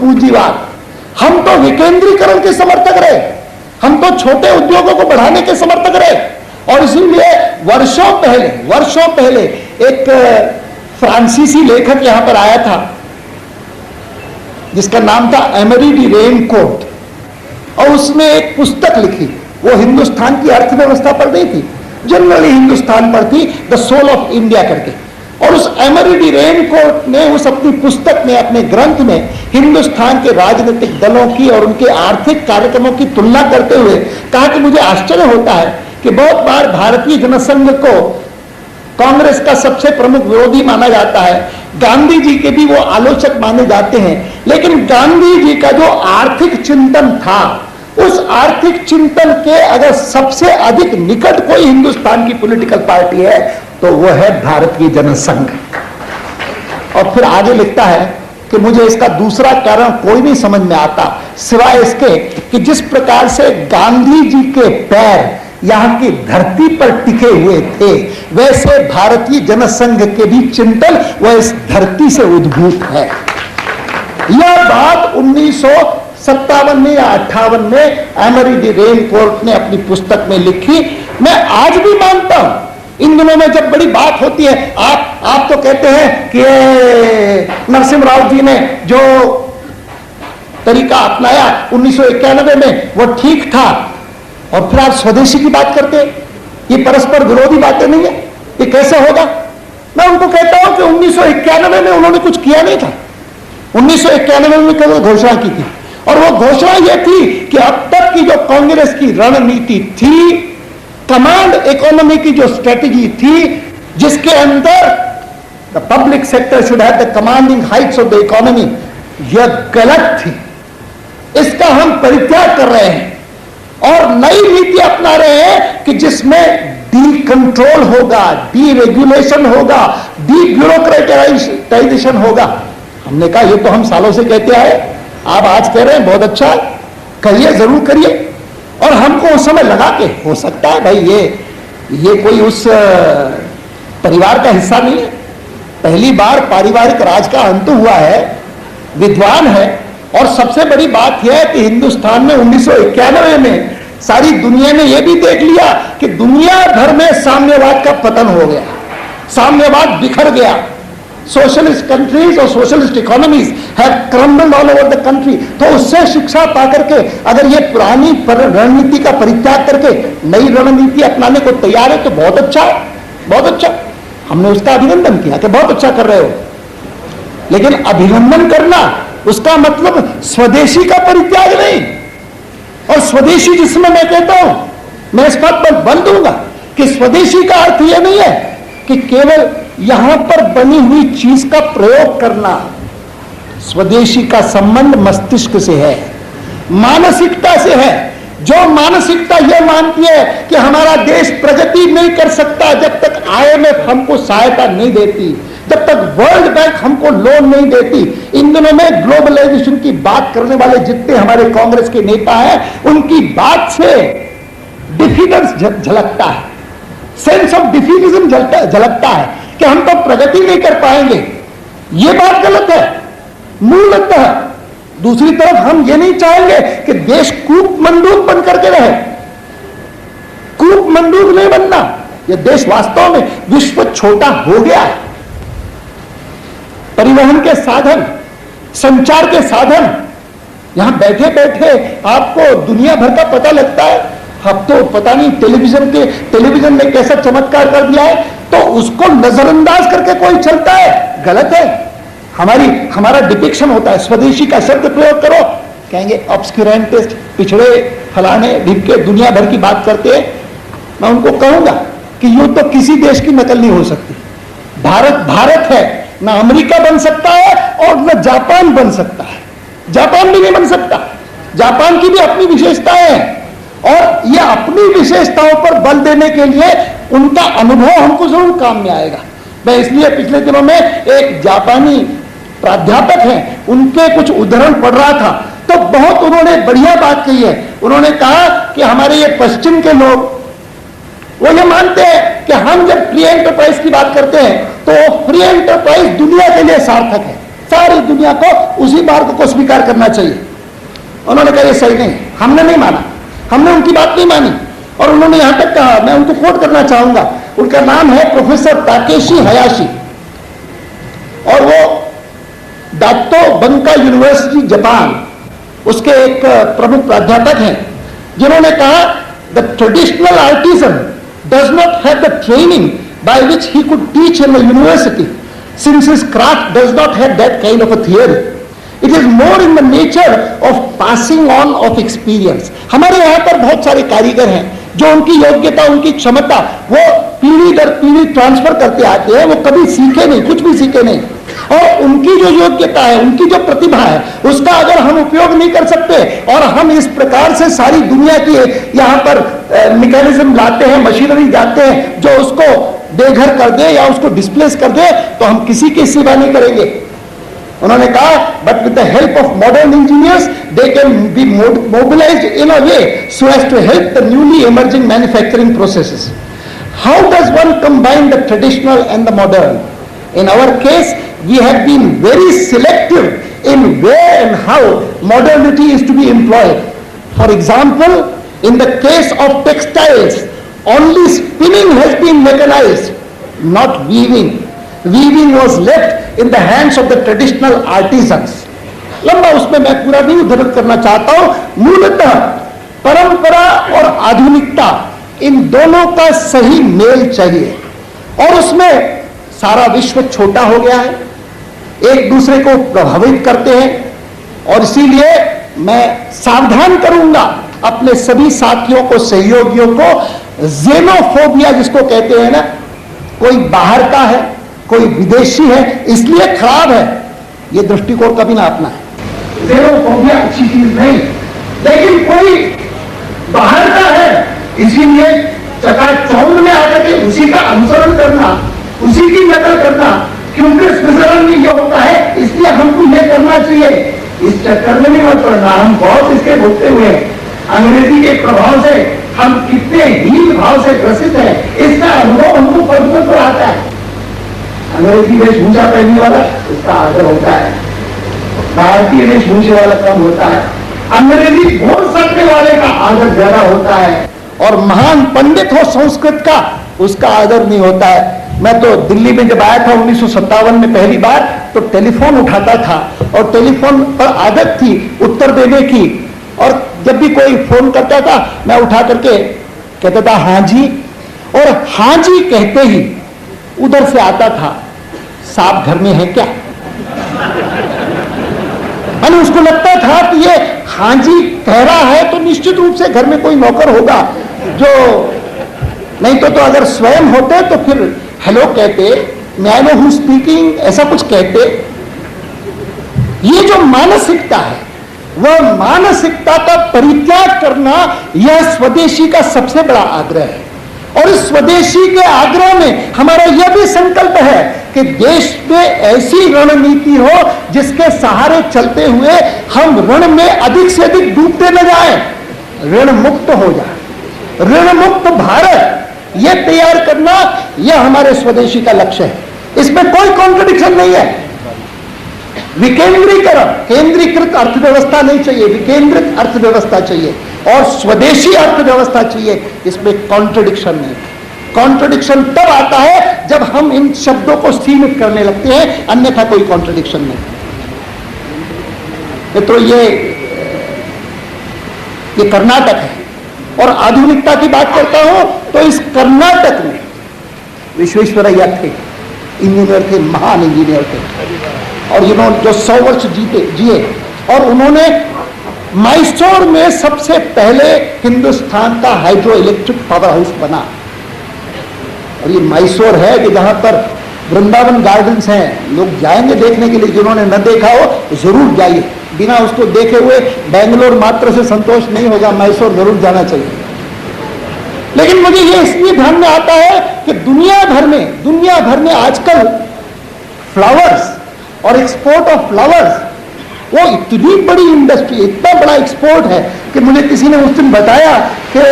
पूंजीवाद, हम तो विकेंद्रीकरण के समर्थक रहे, हम तो छोटे उद्योगों को बढ़ाने के समर्थक रहे। और इसीलिए वर्षों पहले एक फ्रांसीसी लेखक यहां पर आया था जिसका नाम था एमरी डी रेनकोट, और उसने एक पुस्तक लिखी। वो हिंदुस्तान की अर्थव्यवस्था पर नहीं थी, जनरली हिंदुस्तान पर थी, द सोल ऑफ इंडिया करके। और उस एमरी डी रेनकोट ने उस अपनी पुस्तक में, अपने ग्रंथ में हिंदुस्तान के राजनीतिक दलों की और उनके आर्थिक कार्यक्रमों की तुलना करते हुए कहा कि मुझे आश्चर्य होता है कि बहुत बार भारतीय जनसंघ को कांग्रेस का सबसे प्रमुख विरोधी माना जाता है, गांधी जी के भी वो आलोचक माने जाते हैं, लेकिन गांधी जी का जो आर्थिक चिंतन था, उस आर्थिक चिंतन के अगर सबसे अधिक निकट कोई हिंदुस्तान की पॉलिटिकल पार्टी है तो वो है भारतीय जनसंघ। और फिर आगे लिखता है कि मुझे इसका दूसरा कारण कोई नहीं समझ में आता सिवाय इसके कि जिस प्रकार से गांधी जी के पैर यहां की धरती पर टिके हुए थे, वैसे भारतीय जनसंघ के भी चिंतन वह इस धरती से उद्भूत है। यह बात 1957 में या 58 में एमरी डी रेनकोट ने अपनी पुस्तक में लिखी। मैं आज भी मानता हूं, इन दिनों में जब बड़ी बात होती है, आप तो कहते हैं कि नरसिम्हा राव जी ने जो तरीका अपनाया 1991 में वो ठीक था, और फिर आप स्वदेशी की बात करते हैं। ये परस्पर विरोधी बातें नहीं है, ये कैसे होगा? मैं उनको कहता हूं कि 1991 में उन्होंने कुछ किया नहीं था। 1991 में केवल घोषणा की थी, और वो घोषणा ये थी कि अब तक की जो कांग्रेस की रणनीति थी, कमांड इकोनॉमी की जो स्ट्रेटेजी थी, जिसके अंदर the public sector should have the commanding Heights of the economy, यह गलत थी। इसका हम परित्याग कर रहे हैं और नई नीति अपना रहे हैं कि जिसमें डी कंट्रोल होगा, डी रेगुलेशन होगा, डी ब्यूरोक्रेटाइजेशन होगा। हमने कहा ये तो हम सालों से कहते आए, आप आज कह रहे हैं, बहुत अच्छा, करिए, जरूर करिए। और हमको उस समय लगा कि हो सकता है भाई ये कोई उस परिवार का हिस्सा नहीं है, पहली बार पारिवारिक राज का अंत हुआ है, विद्वान है। और सबसे बड़ी बात यह है कि हिंदुस्तान में 1991 में सारी दुनिया ने यह भी देख लिया कि दुनिया भर में साम्यवाद का पतन हो गया, साम्यवाद बिखर गया। सोशलिस्ट कंट्रीज और socialist economies have crumbled all over the country. तो उससे शिक्षा पा करके अगर ये पुरानी रणनीति का परित्याग करके नई रणनीति अपनाने को तैयार है तो बहुत अच्छा है, बहुत अच्छा। हमने उसका अभिनंदन किया कि बहुत अच्छा कर रहे हो, लेकिन अभिनंदन करना उसका मतलब स्वदेशी का परित्याग नहीं। और स्वदेशी जिसमें मैं कहता हूं, मैं इस बात पर बल दूंगा कि स्वदेशी का अर्थ यह नहीं है कि केवल यहां पर बनी हुई चीज का प्रयोग करना। स्वदेशी का संबंध मस्तिष्क से है, मानसिकता से है। जो मानसिकता यह मानती है कि हमारा देश प्रगति नहीं कर सकता जब तक IMF हमको सहायता नहीं देती, जब तक वर्ल्ड बैंक हमको लोन नहीं देती। इन दिनों में ग्लोबलाइजेशन की बात करने वाले जितने हमारे कांग्रेस के नेता हैं, उनकी बात से डिफीटेंस झलकता है, सेंस ऑफ डिफीटिज्म झलकता है कि हम तो प्रगति नहीं कर पाएंगे। यह बात गलत है मूलतः। दूसरी तरफ हम ये नहीं चाहेंगे कि देश कूप मंडूक बन करके रहे, कूप मंडूक नहीं बनना। यह देश वास्तव में विश्व छोटा हो गया है। परिवहन के साधन, संचार के साधन, यहां बैठे बैठे आपको दुनिया भर का पता लगता है। अब तो पता नहीं टेलीविजन ने कैसा चमत्कार कर दिया है, तो उसको नजरअंदाज करके कोई चलता है, गलत है। हमारा डिपिक्शन होता है, स्वदेशी का शब्द प्रयोग करो, कहेंगे ऑब्सक्यूरेंटिस्ट, पिछड़े, फलाने ढिपके, दुनिया भर की बात करते हैं। मैं उनको कहूंगा कि यूं तो किसी देश की नकल नहीं हो सकती। भारत है, ना अमेरिका बन सकता है और न जापान बन सकता है। जापान भी नहीं बन सकता, जापान की भी अपनी विशेषताएं हैं, और ये अपनी विशेषताओं पर बल देने के लिए उनका अनुभव हमको जरूर काम में आएगा। मैं इसलिए पिछले दिनों में एक जापानी प्राध्यापक हैं, उनके कुछ उदाहरण पढ़ रहा था, तो बहुत उन्होंने बढ़िया बात कही है। उन्होंने कहा कि हमारे ये पश्चिम के लोग वो ये मानते हैं कि हम जब फ्री एंटरप्राइज की बात करते हैं तो फ्री एंटरप्राइज दुनिया के लिए सार्थक है, सारी दुनिया को उसी मार्ग को स्वीकार करना चाहिए। उन्होंने कहा ये सही नहीं, हमने नहीं माना, हमने उनकी बात नहीं मानी। और उन्होंने यहां तक कहा, मैं उनको कोट करना चाहूंगा, उनका नाम है प्रोफेसर ताकेशी हयाशी, और वो दातो बंका यूनिवर्सिटी जापान उसके एक प्रमुख प्राध्यापक हैं, जिन्होंने कहा the traditional artisan does not have the training by which he could teach in the university since his craft does not have that kind of a theory, it is more in the nature of passing on off experience. हमारे यहां पर बहुत सारे कारीगर हैं जो उनकी योग्यता, उनकी क्षमता वो पीढ़ी दर पीढ़ी ट्रांसफर करते आते हैं, वो कभी सीखे नहीं, कुछ भी सीखे नहीं, और उनकी जो योग्यता है, उनकी जो प्रतिभा है, उसका अगर हम उपयोग नहीं कर सकते और हम इस प्रकार से सारी दुनिया की यहां पर मैकेनिज्म लाते हैं, मशीनरी जाते हैं जो उसको बेघर कर दे या उसको डिस्प्लेस कर दे, तो हम किसी की सेवा नहीं करेंगे। उन्होंने कहा but with the help of modern engineers they can be mobilised in a way so as to help the newly emerging manufacturing processes. How does one combine the traditional and the modern? In our case, we have been very selective in where and how modernity is to be employed. For example, in the case of textiles, only spinning has been mechanized, not weaving. Weaving was left in the hands of the traditional artisans. लंबा उसमें मैं पूरा नहीं उद्धृत करना चाहता हूं। मूलतः परंपरा और आधुनिकता इन दोनों का सही मेल चाहिए, और उसमें सारा विश्व छोटा हो गया है, एक दूसरे को प्रभावित करते हैं, और इसीलिए मैं सावधान करूंगा अपने सभी साथियों को, सहयोगियों को, जेनोफोबिया जिसको कहते हैं ना, कोई बाहर का है, कोई विदेशी है इसलिए खराब है, यह दृष्टिकोण कभी ना अपना है। जेनोफोबिया अच्छी चीज नहीं, लेकिन कोई बाहर का है इसीलिए चकाचौंध में आकर के उसी का अनुसरण करना, उसी की नकल करना, क्योंकि स्विट्जरलैंड में यह होता है इसलिए हमको यह करना चाहिए, इस चक्कर में नहीं मत पड़ना। हम बहुत इसके भुगते हुए अंग्रेजी के प्रभाव से हम कितने हीन भाव से ग्रसित हैं, इसका अनुभव हमको पद पर आता है। अंग्रेजी वेशभूषा पहनने वाला उसका आदर होता है, भारतीय वेशभूषा वाला कम होता है, अंग्रेजी बोल सकने वाले का आदर ज्यादा होता है, और महान पंडित हो संस्कृत का उसका आदर नहीं होता है। मैं तो दिल्ली में जब आया था 1957 में पहली बार, तो टेलीफोन उठाता था और टेलीफोन पर आदत थी उत्तर देने की, और जब भी कोई फोन करता था मैं उठा करके कहता था हाँ जी, और हाँ जी कहते ही उधर से आता था साहब घर में है क्या? यानी उसको लगता था कि ये हाँ जी कह रहा है तो निश्चित रूप से घर में कोई नौकर होगा, जो नहीं तो अगर स्वयं होते तो फिर हेलो कहते, मैं आई नो हू स्पीकिंग, ऐसा कुछ कहते। ये जो मानसिकता है, वह मानसिकता का परित्याग करना, यह स्वदेशी का सबसे बड़ा आग्रह है, और इस स्वदेशी के आग्रह में हमारा यह भी संकल्प है कि देश में ऐसी रणनीति हो जिसके सहारे चलते हुए हम ऋण में अधिक से अधिक डूबते न जाएं, ऋण मुक्त हो जाए। ऋण मुक्त भारत यह तैयार करना, यह हमारे स्वदेशी का लक्ष्य है, इसमें कोई कॉन्ट्रडिक्शन नहीं है। विकेंद्रीकरण, केंद्रीकृत अर्थव्यवस्था नहीं चाहिए, विकेंद्रित अर्थव्यवस्था चाहिए, और स्वदेशी अर्थव्यवस्था चाहिए, इसमें कॉन्ट्रडिक्शन नहीं। कॉन्ट्रडिक्शन तब आता है जब हम इन शब्दों को सीमित करने लगते हैं, अन्यथा कोई कॉन्ट्रडिक्शन नहीं। तो ये कर्नाटक है, और आधुनिकता की बात करता हूं तो इस कर्नाटक में विश्वेश्वरैया थे, इंजीनियर थे, महान इंजीनियर थे, और इन्होंने जो 100 वर्ष जिए, और उन्होंने मैसूर में सबसे पहले हिंदुस्तान का हाइड्रो इलेक्ट्रिक पावर हाउस बना। और ये मैसूर है कि जहां पर वृंदावन गार्डन्स हैं, लोग जाएंगे देखने के लिए, जिन्होंने न देखा हो जरूर जाइए, बिना उसको देखे हुए बेंगलोर मात्र से संतोष नहीं होगा, मैसूर जरूर जाना चाहिए। लेकिन मुझे ये इसलिए ध्यान में आता है कि दुनिया भर में आजकल फ्लावर्स और एक्सपोर्ट ऑफ फ्लावर्स, वो इतनी बड़ी इंडस्ट्री, इतना बड़ा एक्सपोर्ट है कि मुझे किसी ने उस दिन बताया कि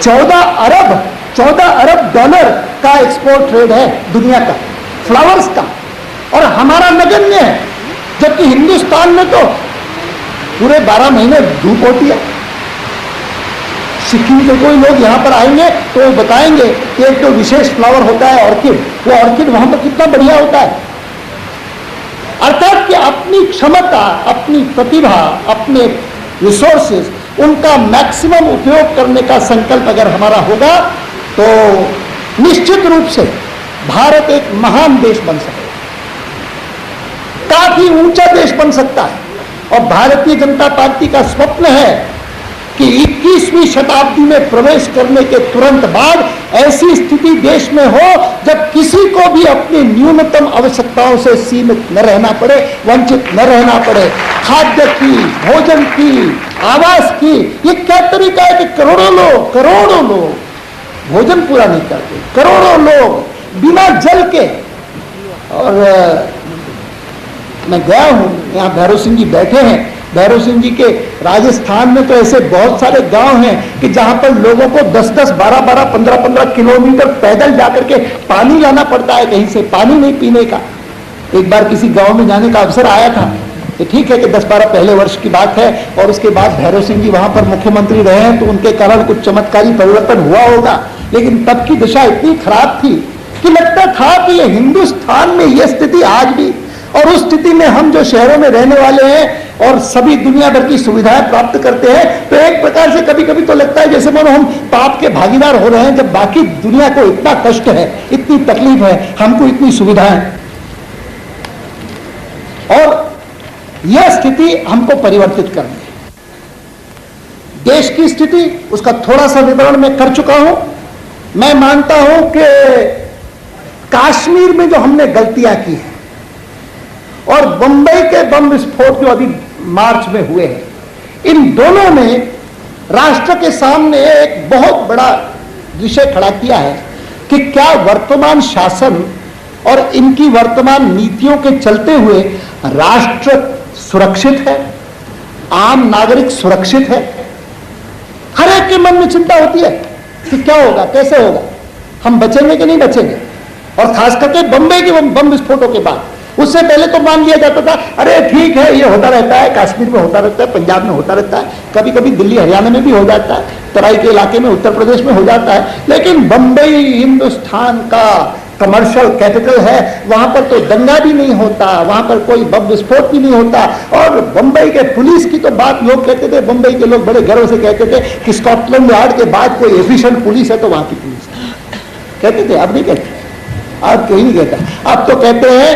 14 अरब डॉलर का एक्सपोर्ट ट्रेड है दुनिया का, फ्लावर्स का। और हमारा नगण्य है, जबकि हिंदुस्तान में तो पूरे 12 महीने धूप होती है। सिक्किम के कोई लोग यहां पर आएंगे तो वो बताएंगे कि एक तो विशेष फ्लावर होता है ऑर्किड, वो ऑर्किड वहां पर कितना बढ़िया होता है। अर्थात कि अपनी क्षमता, अपनी प्रतिभा, अपने रिसोर्सेज, उनका मैक्सिमम उपयोग करने का संकल्प अगर हमारा होगा तो निश्चित रूप से भारत एक महान देश बन सकता है, काफी ऊंचा देश बन सकता है। और भारतीय जनता पार्टी का स्वप्न है कि 21वीं शताब्दी में प्रवेश करने के तुरंत बाद ऐसी स्थिति देश में हो जब किसी को भी अपनी न्यूनतम आवश्यकताओं से सीमित न रहना पड़े, वंचित न रहना पड़े। खाद्य की, भोजन की, आवास की, ये क्या तरीका है कि करोड़ों लोग भोजन पूरा नहीं करते, करोड़ों लोग बिना जल के। और मैं गया हूं, यहां भैरव सिंह जी बैठे हैं, भैरव सिंह जी के राजस्थान में तो ऐसे बहुत सारे गांव हैं कि जहां पर लोगों को 10-10, 12-12, 15-15 किलोमीटर पैदल जाकर के पानी लाना पड़ता है, कहीं से पानी नहीं पीने का। एक बार किसी गांव में जाने का अवसर आया था, ये ठीक है कि 10-12 पहले वर्ष की बात है, और उसके बाद भैरव सिंह जी वहां पर मुख्यमंत्री रहे हैं तो उनके कारण कुछ चमत्कारी परिवर्तन हुआ होगा, लेकिन तब की दिशा इतनी खराब थी कि लगता था कि ये हिंदुस्तान में यह स्थिति आज भी, और उस स्थिति में हम जो शहरों में रहने वाले हैं और सभी दुनिया भर की सुविधाएं प्राप्त करते हैं, तो एक प्रकार से कभी कभी तो लगता है जैसे मानो हम पाप के भागीदार हो रहे हैं, जब बाकी दुनिया को इतना कष्ट है, इतनी तकलीफ है, हमको इतनी सुविधाएं। और यह स्थिति हमको परिवर्तित करनी है। देश की स्थिति, उसका थोड़ा सा विवरण मैं कर चुका हूं। मैं मानता हूं कि कश्मीर में जो हमने गलतियां की हैं और बंबई के बम विस्फोट जो अभी मार्च में हुए हैं, इन दोनों ने राष्ट्र के सामने एक बहुत बड़ा विषय खड़ा किया है कि क्या वर्तमान शासन और इनकी वर्तमान नीतियों के चलते हुए राष्ट्र सुरक्षित है, आम नागरिक सुरक्षित है। हर एक के मन में चिंता होती है कि क्या होगा, कैसे होगा, हम बचेंगे कि नहीं बचेंगे। और खास करके बंबई के बम विस्फोटों के बाद, उससे पहले तो मान लिया जाता था अरे ठीक है, ये होता रहता है, कश्मीर में होता रहता है, पंजाब में होता रहता है, कभी कभी दिल्ली हरियाणा में भी हो जाता है, तराई के इलाके में उत्तर प्रदेश में हो जाता है। लेकिन बंबई हिंदुस्तान का कमर्शियल कैपिटल है, वहां पर तो दंगा भी नहीं होता, वहां पर कोई बम विस्फोट भी नहीं होता। और बंबई के पुलिस की तो बात लोग कहते थे, बंबई के लोग बड़े गर्व से कहते थे कि स्कॉटलैंड यार्ड के बाद कोई एफिशिएंट पुलिस है तो वहां की पुलिस कहते थे। अब नहीं कहते, अब कोई नहीं कहता। अब तो कहते हैं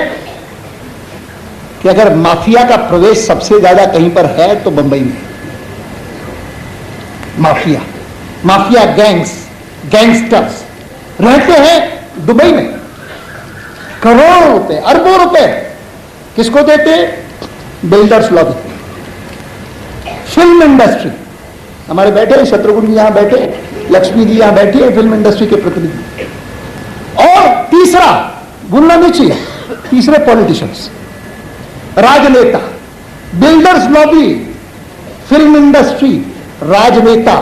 कि अगर माफिया का प्रवेश सबसे ज्यादा कहीं पर है तो बंबई में। माफिया गैंगस्टर्स रहते हैं दुबई में, करोड़ों रुपए, अरबों रुपए किसको देते? Builders lobby, film industry. हमारे बैठे शत्रुघ्न जी यहां बैठे, लक्ष्मी जी यहां बैठी है, फिल्म इंडस्ट्री के प्रतिनिधि। और तीसरा भूलना नहीं चाहिए, तीसरे पॉलिटिशियंस, राजनेता, बिल्डर्स लॉबी, फिल्म इंडस्ट्री, राजनेता।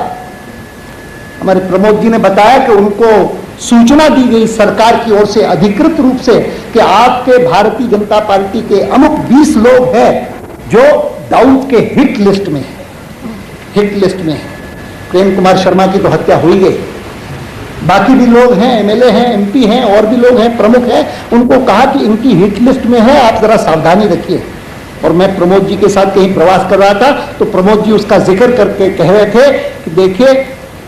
हमारे प्रमोद जी ने बताया कि उनको सूचना दी गई सरकार की ओर से अधिकृत रूप से कि आपके भारतीय जनता पार्टी के अमुक 20 लोग हैं जो दाऊद के हिट लिस्ट में है। प्रेम कुमार शर्मा की तो हत्या हो ही गई, बाकी भी लोग हैं, एमएलए हैं, एमपी हैं, और भी लोग हैं, प्रमुख हैं। उनको कहा कि इनकी हिट लिस्ट में है, आप जरा सावधानी रखिए। और मैं प्रमोद जी के साथ कहीं प्रवास कर रहा था तो प्रमोद जी उसका जिक्र करके कह रहे थे कि देखिए,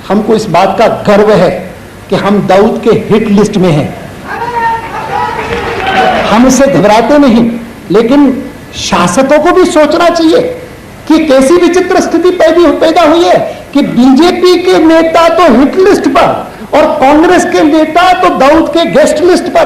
हमको इस बात का गर्व है कि हम दाऊद के हिट लिस्ट में हैं, हम इससे घबराते नहीं। लेकिन शासकों को भी सोचना चाहिए कि कैसी विचित्र स्थिति पैदा हुई है कि बीजेपी के नेता तो हिट लिस्ट पर और कांग्रेस के नेता तो दाऊद के गेस्ट लिस्ट पर।